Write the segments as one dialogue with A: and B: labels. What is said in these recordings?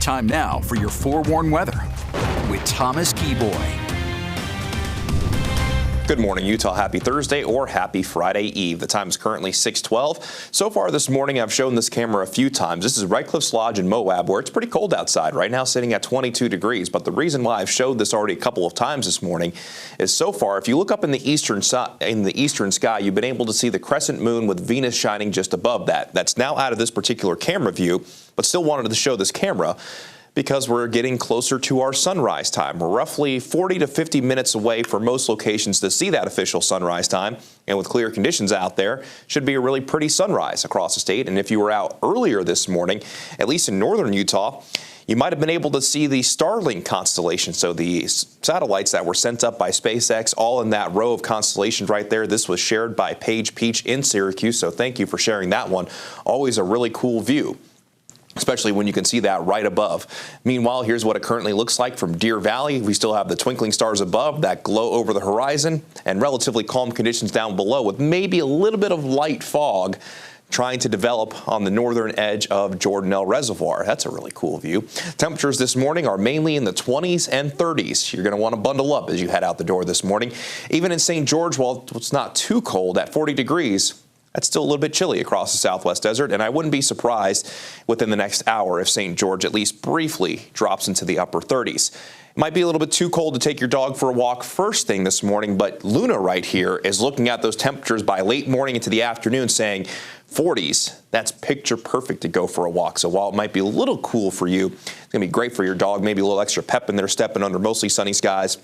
A: Time now for your forewarned weather with Thomas Keyboy.
B: Good morning, Utah. Happy Thursday or happy Friday Eve. The time is currently 6:12. So far this morning, I've shown this camera a few times. This is Red Cliffs Lodge in Moab, where it's pretty cold outside right now, sitting at 22 degrees. But the reason why I've showed this already a couple of times this morning is so far, if you look up in the eastern sky, you've been able to see the crescent moon with Venus shining just above that. That's now out of this particular camera view, but still wanted to show this camera because we're getting closer to our sunrise time. We're roughly 40 to 50 minutes away for most locations to see that official sunrise time. And with clear conditions out there, should be a really pretty sunrise across the state. And if you were out earlier this morning, at least in northern Utah, you might have been able to see the Starlink constellation. So the satellites that were sent up by SpaceX, all in that row of constellations right there. This was shared by Paige Peach in Syracuse. So thank you for sharing that one. Always a really cool view, especially when you can see that right above. Meanwhile, here's what it currently looks like from Deer Valley. We still have the twinkling stars above, that glow over the horizon, and relatively calm conditions down below with maybe a little bit of light fog trying to develop on the northern edge of Jordanelle Reservoir. That's a really cool view. Temperatures this morning are mainly in the 20s and 30s. You're going to want to bundle up as you head out the door this morning. Even in St. George, while it's not too cold at 40 degrees, that's still a little bit chilly across the Southwest Desert, and I wouldn't be surprised within the next hour if St. George at least briefly drops into the upper 30s. It might be a little bit too cold to take your dog for a walk first thing this morning, but Luna right here is looking at those temperatures by late morning into the afternoon saying 40s. That's picture perfect to go for a walk. So while it might be a little cool for you, it's going to be great for your dog, maybe a little extra pep in there stepping under mostly sunny skies.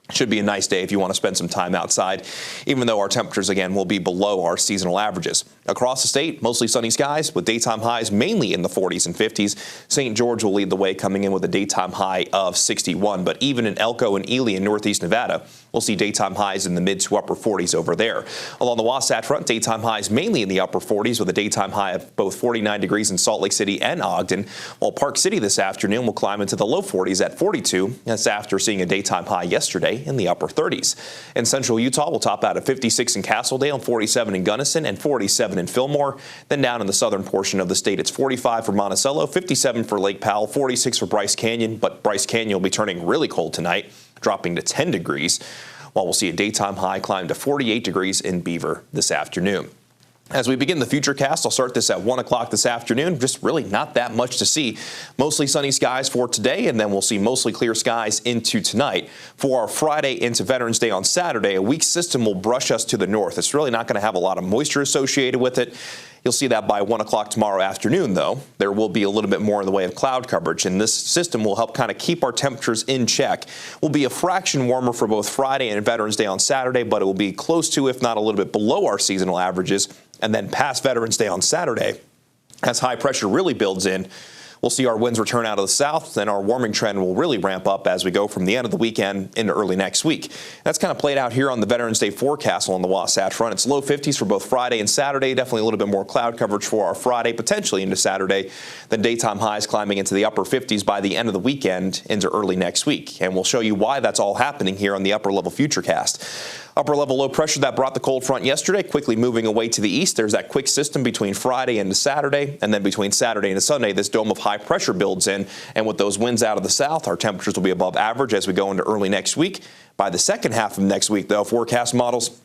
B: Should be a nice day if you want to spend some time outside, even though our temperatures, again, will be below our seasonal averages. Across the state, mostly sunny skies with daytime highs mainly in the 40s and 50s. St. George will lead the way, coming in with a daytime high of 61. But even in Elko and Ely in northeast Nevada, we'll see daytime highs in the mid to upper 40s over there. Along the Wasatch Front, daytime highs mainly in the upper 40s with a daytime high of both 49 degrees in Salt Lake City and Ogden, while Park City this afternoon will climb into the low 40s at 42. That's after seeing a daytime high yesterday in the upper 30s. In central Utah, we'll top out at 56 in Castledale, 47 in Gunnison, and 47 in Fillmore. Then down in the southern portion of the state, it's 45 for Monticello, 57 for Lake Powell, 46 for Bryce Canyon, but Bryce Canyon will be turning really cold tonight, dropping to 10 degrees, while we'll see a daytime high climb to 48 degrees in Beaver this afternoon. As we begin the Futurecast, I'll start this at 1 o'clock this afternoon. Just really not that much to see. Mostly sunny skies for today, and then we'll see mostly clear skies into tonight. For our Friday into Veterans Day on Saturday, a weak system will brush us to the north. It's really not going to have a lot of moisture associated with it. You'll see that by 1 o'clock tomorrow afternoon, though. There will be a little bit more in the way of cloud coverage, and this system will help kind of keep our temperatures in check. Will be a fraction warmer for both Friday and Veterans Day on Saturday, but it will be close to, if not a little bit below, our seasonal averages. And then past Veterans Day on Saturday, as high pressure really builds in, we'll see our winds return out of the south, and our warming trend will really ramp up as we go from the end of the weekend into early next week. That's kind of played out here on the Veterans Day forecast along the Wasatch Front. It's low 50s for both Friday and Saturday. Definitely a little bit more cloud coverage for our Friday, potentially into Saturday. Then daytime highs climbing into the upper 50s by the end of the weekend into early next week. And we'll show you why that's all happening here on the Upper Level Futurecast. Upper level low pressure that brought the cold front yesterday quickly moving away to the east. There's that quick system between Friday and Saturday, and then between Saturday and Sunday, this dome of high pressure builds in. And with those winds out of the south, our temperatures will be above average as we go into early next week. By the second half of next week, though, forecast models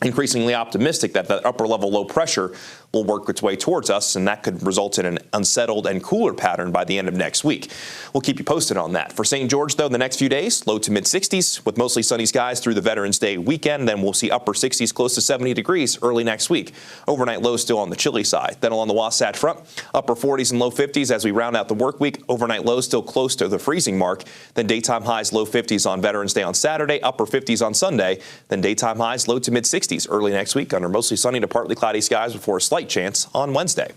B: increasingly optimistic that the upper level low pressure will work its way towards us, and that could result in an unsettled and cooler pattern by the end of next week. We'll keep you posted on that. For St. George, though, the next few days, low to mid 60s with mostly sunny skies through the Veterans Day weekend. Then we'll see upper 60s close to 70 degrees early next week. Overnight lows still on the chilly side. Then along the Wasatch Front, upper 40s and low 50s as we round out the work week. Overnight lows still close to the freezing mark. Then daytime highs low 50s on Veterans Day on Saturday, upper 50s on Sunday. Then daytime highs low to mid 60s early next week under mostly sunny to partly cloudy skies before a slight chance on Wednesday.